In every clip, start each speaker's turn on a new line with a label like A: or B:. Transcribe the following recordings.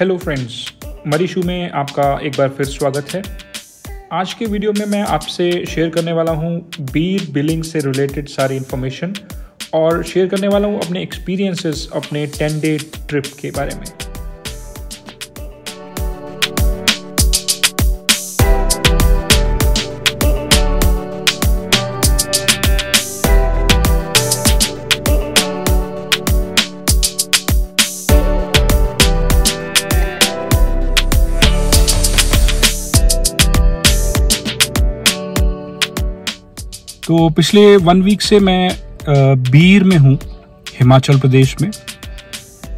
A: Hello friends, मरीशू में आपका एक बार फिर स्वागत है। आज के वीडियो में मैं आपसे शेयर करने वाला हूँ बीर बिलिंग से रिलेटेड सारी इन्फॉर्मेशन और शेयर करने वाला हूँ अपने एक्सपीरियंसेस अपने 10-day ट्रिप के बारे में। तो पिछले 1 वीक से मैं बीर में हूँ, हिमाचल प्रदेश में।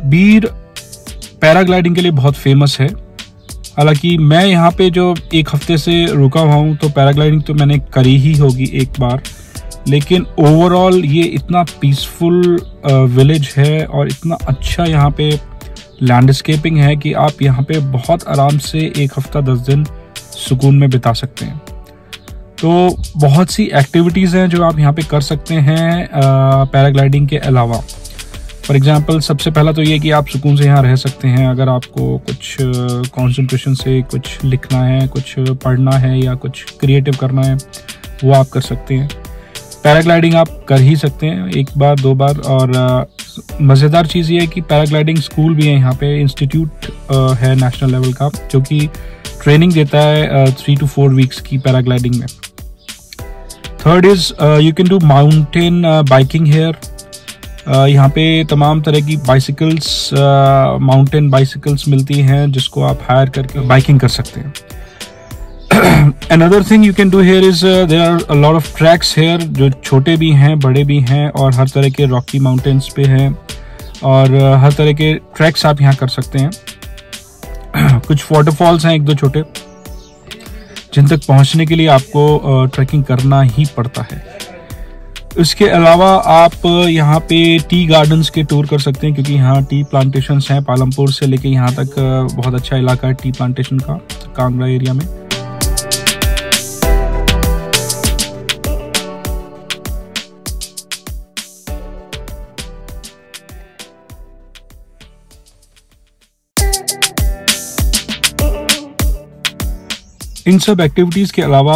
A: बीर पैराग्लाइडिंग के लिए बहुत फेमस है। हालांकि मैं यहाँ पे जो 1 हफ्ते से रुका हुआ हूँ तो पैराग्लाइडिंग तो मैंने करी ही होगी एक बार, लेकिन ओवरऑल ये इतना पीसफुल विलेज है और इतना अच्छा यहाँ पे लैंडस्केपिंग है कि आप यहाँ पे बहुत आराम से 1 हफ्ता 10 दिन सुकून में बिता सकते हैं। तो बहुत सी एक्टिविटीज़ हैं जो आप यहाँ पे कर सकते हैं पैराग्लाइडिंग के अलावा। फॉर एग्जांपल सबसे पहला तो ये कि आप सुकून से यहाँ रह सकते हैं। अगर आपको कुछ कंसंट्रेशन से कुछ लिखना है, कुछ पढ़ना है या कुछ क्रिएटिव करना है, वो आप कर सकते हैं। पैराग्लाइडिंग आप कर ही सकते हैं 1 बार 2 बार। और मज़ेदार चीज़ ये है कि पैराग्लाइडिंग स्कूल भी है यहाँ पे, इंस्टीट्यूट है नेशनल लेवल का जो कि ट्रेनिंग देता है 3 to 4 वीक्स की पैराग्लाइडिंग में। Third is you can do mountain biking here. यहाँ पे तमाम तरह की बाइसिकल्स, माउंटेन बाइसिकल्स मिलती हैं जिसको आप हायर करके बाइकिंग कर सकते हैं। Another thing you can do here is there are a lot of tracks here, जो छोटे भी हैं बड़े भी हैं और हर तरह के रॉकी माउंटेन्स पे हैं और हर तरह के ट्रैक्स आप यहाँ कर सकते हैं। कुछ वाटरफॉल्स हैं 1-2 छोटे, जिन तक पहुंचने के लिए आपको ट्रैकिंग करना ही पड़ता है। इसके अलावा आप यहाँ पे टी गार्डन्स के टूर कर सकते हैं, क्योंकि यहाँ टी प्लांटेशंस हैं। पालमपुर से लेके यहाँ तक बहुत अच्छा इलाका है टी प्लांटेशन का, कांगड़ा एरिया में। इन सब एक्टिविटीज़ के अलावा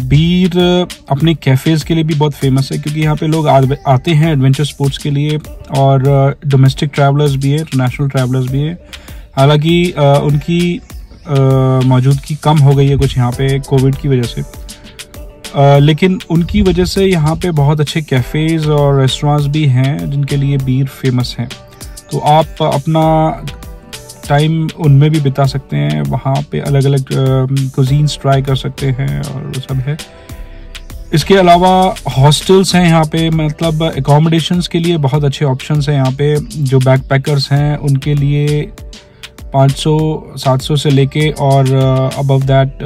A: बीर अपने कैफ़ेज़ के लिए भी बहुत फेमस है, क्योंकि यहाँ पे लोग आते हैं एडवेंचर स्पोर्ट्स के लिए और डोमेस्टिक ट्रैवलर्स भी है, इंटरनेशनल ट्रैवलर्स भी है। हालांकि उनकी मौजूदगी कम हो गई है कुछ यहाँ पे कोविड की वजह से, लेकिन उनकी वजह से यहाँ पे बहुत अच्छे कैफ़ेज़ और रेस्टोरेंट्स भी हैं जिनके लिए बीर फेमस हैं। तो आप अपना टाइम उनमें भी बिता सकते हैं। वहाँ पे अलग अलग कुजीन्स ट्राई कर सकते हैं और वो सब है। इसके अलावा हॉस्टल्स हैं यहाँ पे, मतलब एकोमोडेशंस के लिए बहुत अच्छे ऑप्शंस हैं यहाँ पे। जो बैकपैकर्स हैं उनके लिए 500-700 से लेके और above that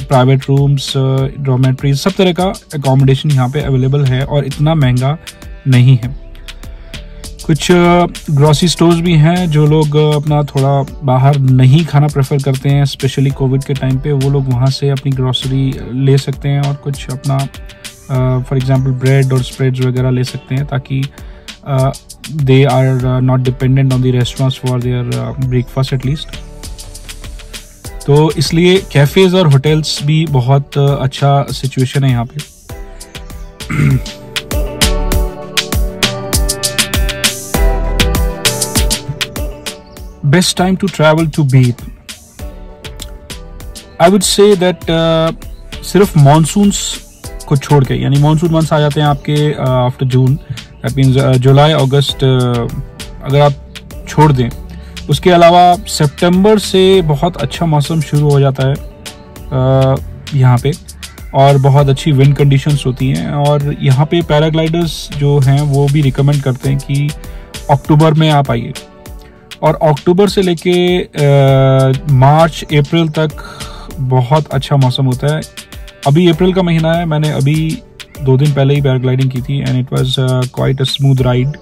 A: private rooms, dormitories, सब तरह का एकोमोडेशन यहाँ पे अवेलेबल है और इतना महंगा नहीं है। कुछ ग्रॉसरी स्टोर्स भी हैं, जो लोग अपना थोड़ा बाहर नहीं खाना प्रेफर करते हैं, स्पेशली कोविड के टाइम पे, वो लोग वहाँ से अपनी ग्रॉसरी ले सकते हैं और कुछ अपना फॉर एग्जांपल ब्रेड और स्प्रेड्स वगैरह ले सकते हैं, ताकि they are not dependent on the restaurants for their breakfast at least. तो इसलिए कैफ़ेज़ और होटल्स भी बहुत अच्छा सिचुएशन है यहाँ पे। Best time to travel to Beer, I would say that सिर्फ मानसून्स को छोड़ के, यानी मानसून मंथ्स आ जाते हैं आपके आफ्टर जून, दैट मीन्स जुलाई अगस्त अगर आप छोड़ दें, उसके अलावा सितंबर से बहुत अच्छा मौसम शुरू हो जाता है यहाँ पे और बहुत अच्छी विंड कंडीशंस होती हैं। और यहाँ पे पैराग्लाइडर्स जो हैं वो भी रिकमेंड करते हैं कि अक्टूबर में आप आइए, और अक्टूबर से लेके मार्च अप्रैल तक बहुत अच्छा मौसम होता है। अभी अप्रैल का महीना है, मैंने अभी 2 दिन पहले ही पैराग्लाइडिंग की थी and it was quite a smooth ride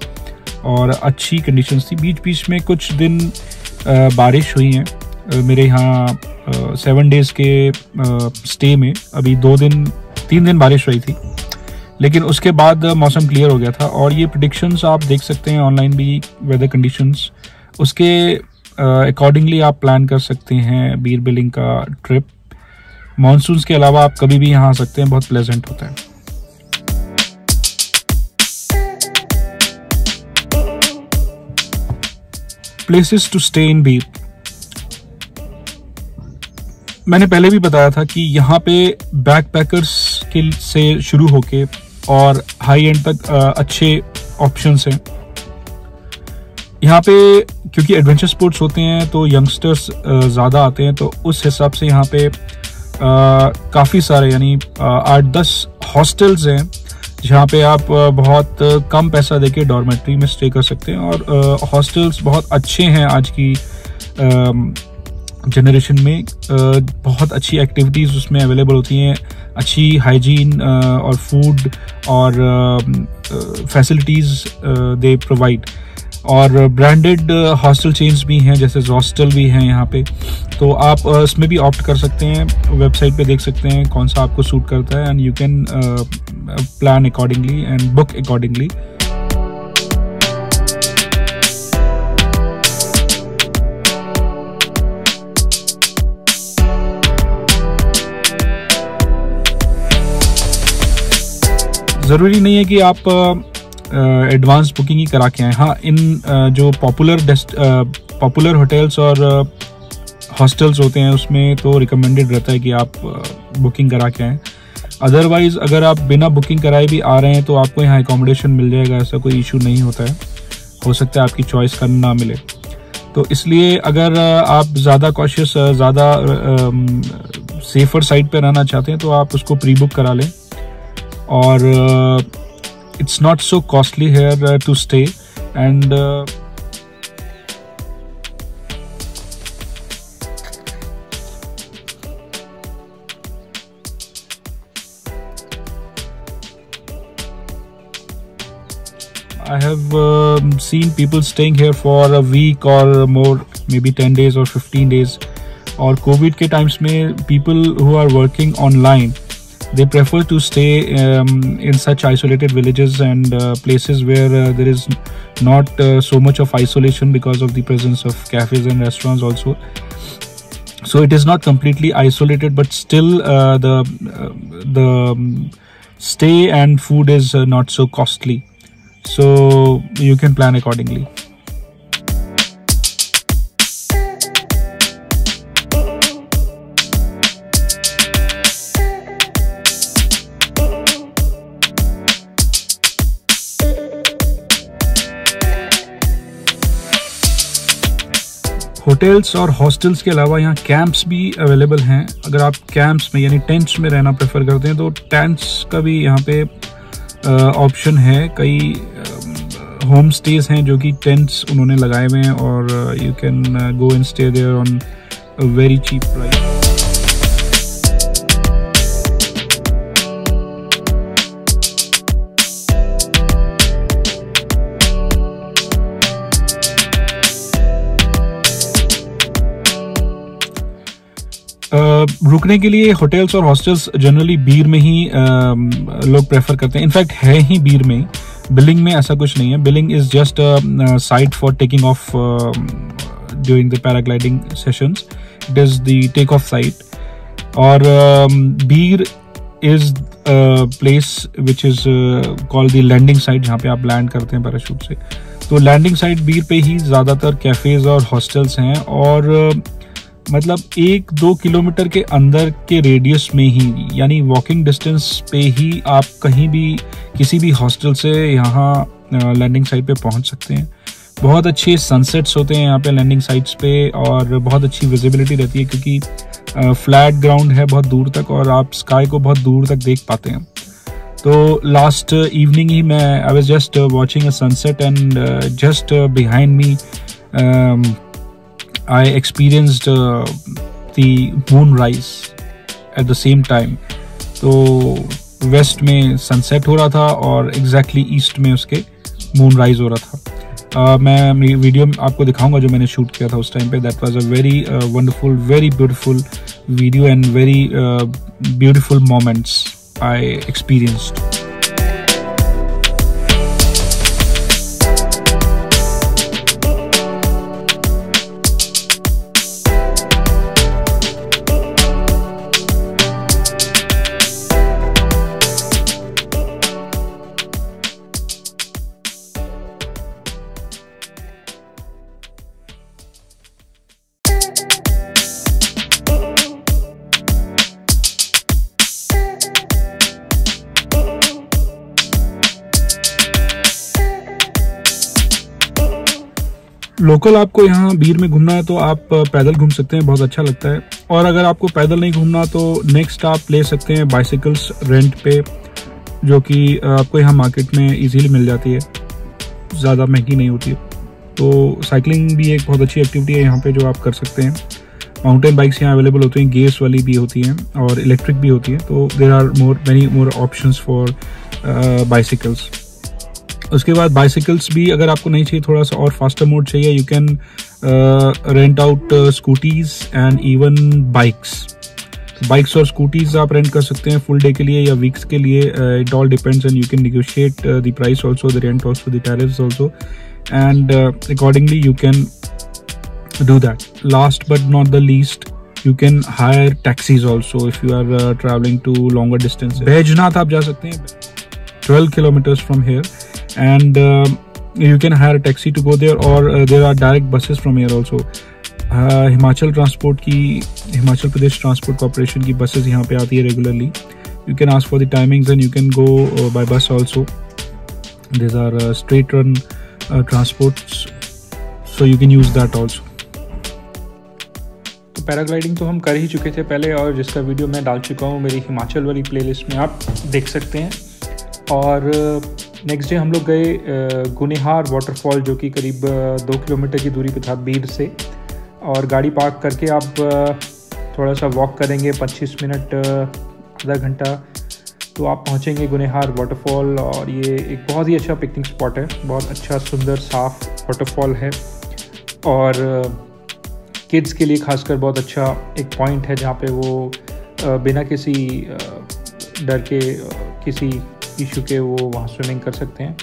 A: और अच्छी कंडीशंस थी। बीच बीच में कुछ दिन बारिश हुई हैं मेरे यहाँ 7 डेज़ के स्टे में। अभी 3 दिन बारिश हुई थी, लेकिन उसके बाद मौसम क्लियर हो गया था। और ये प्रेडिक्शंस आप देख सकते हैं ऑनलाइन भी, वेदर कंडीशंस उसके अकॉर्डिंगली आप प्लान कर सकते हैं बीर बिलिंग का ट्रिप। मॉनसून्स के अलावा आप कभी भी यहाँ आ सकते हैं, बहुत प्लेजेंट होता है। प्लेसेस टू स्टे इन बीर, मैंने पहले भी बताया था कि यहाँ पे बैकपैकर्स के से शुरू होके और हाई एंड तक अच्छे ऑप्शंस हैं यहाँ पे। क्योंकि एडवेंचर स्पोर्ट्स होते हैं तो यंगस्टर्स ज़्यादा आते हैं, तो उस हिसाब से यहाँ पे काफ़ी सारे यानी 8-10 हॉस्टल्स हैं जहाँ पे आप बहुत कम पैसा देके डॉर्मेट्री में स्टे कर सकते हैं। और हॉस्टल्स बहुत अच्छे हैं आज की जनरेशन में। बहुत अच्छी एक्टिविटीज़ उसमें अवेलेबल होती हैं, अच्छी हाइजीन और फूड और फैसिलिटीज़ दे प्रोवाइड। और ब्रांडेड हॉस्टल चेन्स भी हैं, जैसे हॉस्टल भी हैं यहाँ पे, तो आप इसमें भी ऑप्ट कर सकते हैं। वेबसाइट पे देख सकते हैं कौन सा आपको सूट करता है, and you can plan accordingly and book accordingly. ज़रूरी नहीं है कि आप एडवांस बुकिंग ही करा के आए। हाँ, इन जो पॉपुलर होटल्स और हॉस्टल्स होते हैं उसमें तो रिकमेंडेड रहता है कि आप बुकिंग करा के आएँ। अदरवाइज़ अगर आप बिना बुकिंग कराए भी आ रहे हैं तो आपको यहाँ एकोमोडेशन मिल जाएगा, ऐसा कोई इशू नहीं होता है। हो सकता है आपकी चॉइस का ना मिले, तो इसलिए अगर आप ज़्यादा कॉशियस, ज़्यादा सेफर साइड पे रहना चाहते हैं तो आप उसको प्री बुक करा लें। और it's not so costly here to stay, and I have seen people staying here for a week or more, maybe 10 days or 15 days. और कोविड के टाइम्स में people who are working online, they prefer to stay in such isolated villages and places where there is not so much of isolation because of the presence of cafes and restaurants also. So it is not completely isolated, but still the stay and food is not so costly. So you can plan accordingly. Hotels और hostels के अलावा यहाँ camps भी available हैं। अगर आप camps में यानी टेंट्स में रहना प्रेफर करते हैं तो टेंट्स का भी यहाँ पे ऑप्शन है। कई होम स्टेज हैं जो कि टेंट्स उन्होंने लगाए हुए हैं और you can go and stay there on a very cheap price. रुकने के लिए होटल्स और हॉस्टल्स जनरली बीर में ही लोग प्रेफर करते हैं। इनफैक्ट है ही बीर में, बिलिंग में ऐसा कुछ नहीं है। Billing is just site for taking off during the paragliding sessions. It is the take off site. और Bir is place which is called the landing site, जहाँ पे आप लैंड करते हैं पैराशूट से। तो लैंडिंग साइट बीर पे ही ज़्यादातर कैफेज और हॉस्टल्स हैं, और मतलब 1-2 किलोमीटर के अंदर के रेडियस में ही, यानी वॉकिंग डिस्टेंस पे ही आप कहीं भी किसी भी हॉस्टल से यहाँ लैंडिंग साइट पे पहुँच सकते हैं। बहुत अच्छे सनसेट्स होते हैं यहाँ पे लैंडिंग साइट्स पे, और बहुत अच्छी विजिबिलिटी रहती है क्योंकि फ्लैट ग्राउंड है बहुत दूर तक और आप स्काई को बहुत दूर तक देख पाते हैं। तो लास्ट इवनिंग ही मैं I was just watching a sunset and just behind me I experienced the moonrise at the same time. तो वेस्ट में सनसेट हो रहा था और एग्जैक्टली ईस्ट में उसके मूनराइज हो रहा था। मैं वीडियो आपको दिखाऊंगा जो मैंने शूट किया था उस टाइम पे। That was a very wonderful, very beautiful video and very beautiful moments I experienced. Local आपको यहाँ बीर में घूमना है तो आप पैदल घूम सकते हैं, बहुत अच्छा लगता है। और अगर आपको पैदल नहीं घूमना तो नेक्स्ट आप ले सकते हैं बाइसिकल्स रेंट पे, जो कि आपको यहाँ मार्केट में इजीली मिल जाती है, ज़्यादा महंगी नहीं होती है। तो साइकिलिंग भी एक बहुत अच्छी एक्टिविटी है यहाँ पे जो आप कर सकते हैं। माउंटेन बाइक्स यहाँ अवेलेबल होती हैं, गेस वाली भी होती हैं और इलेक्ट्रिक भी होती हैं, तो there are many more options for bicycles. उसके बाद बाइसिकल्स भी अगर आपको नहीं चाहिए, थोड़ा सा और फास्टर मोड चाहिए, you can rent out scooties and even bikes और स्कूटीज आप रेंट कर सकते हैं फुल डे के लिए या वीक्स के लिए। It all depends and you can negotiate the price also, the rent also, the tariffs also, and accordingly you can do that. Last but not the least, you can hire taxis also if you are traveling to longer distances. Baijnath आप जा सकते हैं 12 kilometers from here, and you can hire a taxi to go there, or there are direct buses from here also. Himachal Pradesh transport corporation की buses यहाँ पे आती है regularly. You can ask for the timings and you can go by bus also. These are straight run transports, so you can use that also. तो paragliding तो हम कर ही चुके थे पहले, और जिसका वीडियो मैं डाल चुका हूँ मेरी हिमाचल वाली प्लेलिस्ट में, आप देख सकते हैं। और नेक्स्ट डे हम लोग गए गुनेहार वाटरफॉल, जो कि करीब 2 किलोमीटर की दूरी पे था बीर से। और गाड़ी पार्क करके आप थोड़ा सा वॉक करेंगे 25 मिनट आधा घंटा, तो आप पहुँचेंगे गुनेहार वाटरफॉल। और ये एक बहुत ही अच्छा पिकनिक स्पॉट है, बहुत अच्छा सुंदर साफ वाटरफॉल है, और किड्स के लिए खासकर बहुत अच्छा एक पॉइंट है जहाँ पे वो बिना किसी डर के, किसी इशू के वो वहाँ स्विमिंग कर सकते हैं।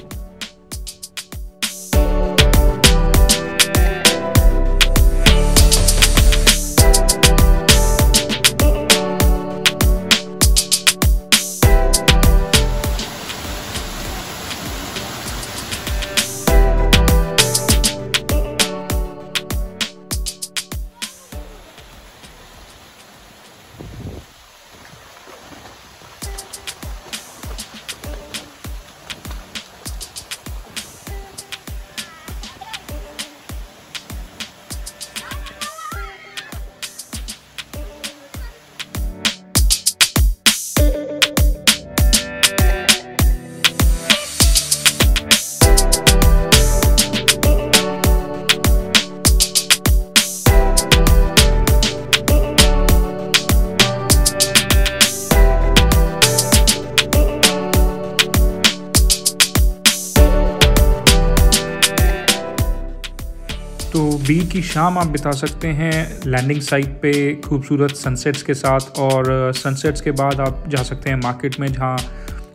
A: तो बीर की शाम आप बिता सकते हैं लैंडिंग साइट पे खूबसूरत सनसेट्स के साथ, और सनसेट्स के बाद आप जा सकते हैं मार्केट में, जहाँ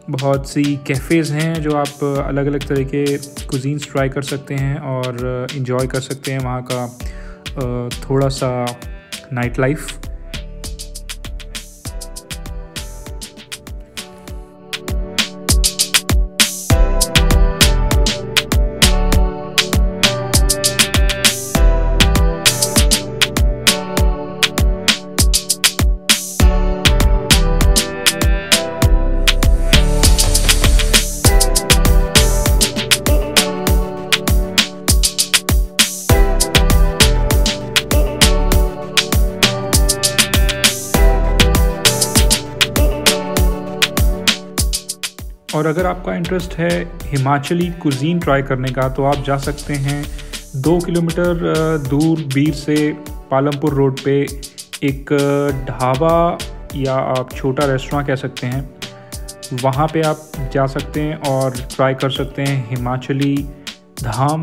A: बहुत सी कैफ़ेज़ हैं जो आप अलग अलग तरह के कुजीन्स ट्राई कर सकते हैं और इन्जॉय कर सकते हैं वहाँ का थोड़ा सा नाइट लाइफ। और अगर आपका इंटरेस्ट है हिमाचली कुजीन ट्राई करने का, तो आप जा सकते हैं 2 किलोमीटर दूर बीर से पालमपुर रोड पे एक ढाबा या आप छोटा रेस्टोरेंट कह सकते हैं, वहाँ पे आप जा सकते हैं और ट्राई कर सकते हैं हिमाचली धाम,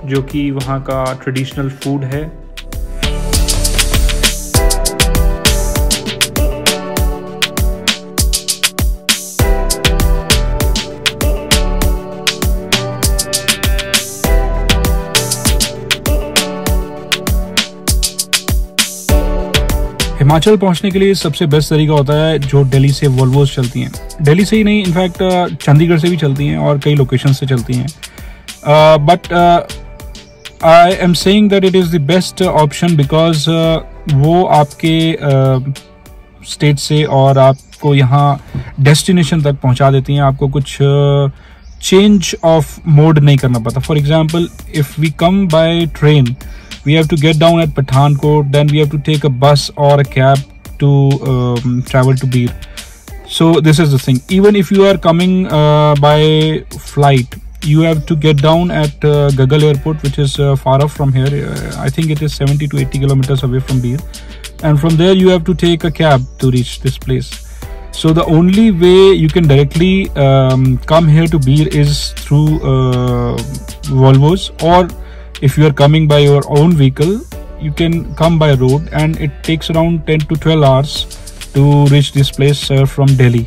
A: जो कि वहाँ का ट्रेडिशनल फूड है। हिमाचल पहुंचने के लिए सबसे बेस्ट तरीका होता है जो दिल्ली से वोल्वोस चलती हैं। दिल्ली से ही नहीं, इनफैक्ट चंडीगढ़ से भी चलती हैं और कई लोकेशन से चलती हैं, but I am saying that it is the best option because वो आपके स्टेट से और आपको यहाँ डेस्टिनेशन तक पहुँचा देती हैं। आपको कुछ चेंज ऑफ मोड नहीं करना पड़ता. For example if we come by train, we have to get down at Pathankot, then we have to take a bus or a cab to travel to Bir. So this is the thing. Even if you are coming by flight, you have to get down at Gagal Airport, which is far off from here. I think it is 70 to 80 kilometers away from Bir, and from there you have to take a cab to reach this place. So the only way you can directly come here to Bir is through Volvos, or if you are coming by your own vehicle, you can come by road, and it takes around 10 to 12 hours to reach this place from Delhi.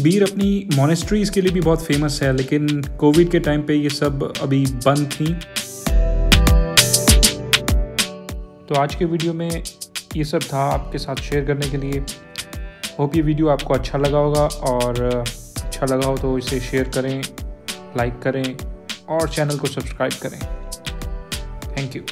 A: बीर अपनी monasteries के लिए भी बहुत famous है, लेकिन Covid के time पे ये सब अभी बंद थी. तो आज के वीडियो में ये सब था आपके साथ शेयर करने के लिए. होप ये वीडियो आपको अच्छा लगा होगा, और अच्छा लगा हो तो इसे शेयर करें, लाइक करें और चैनल को सब्सक्राइब करें. Thank you.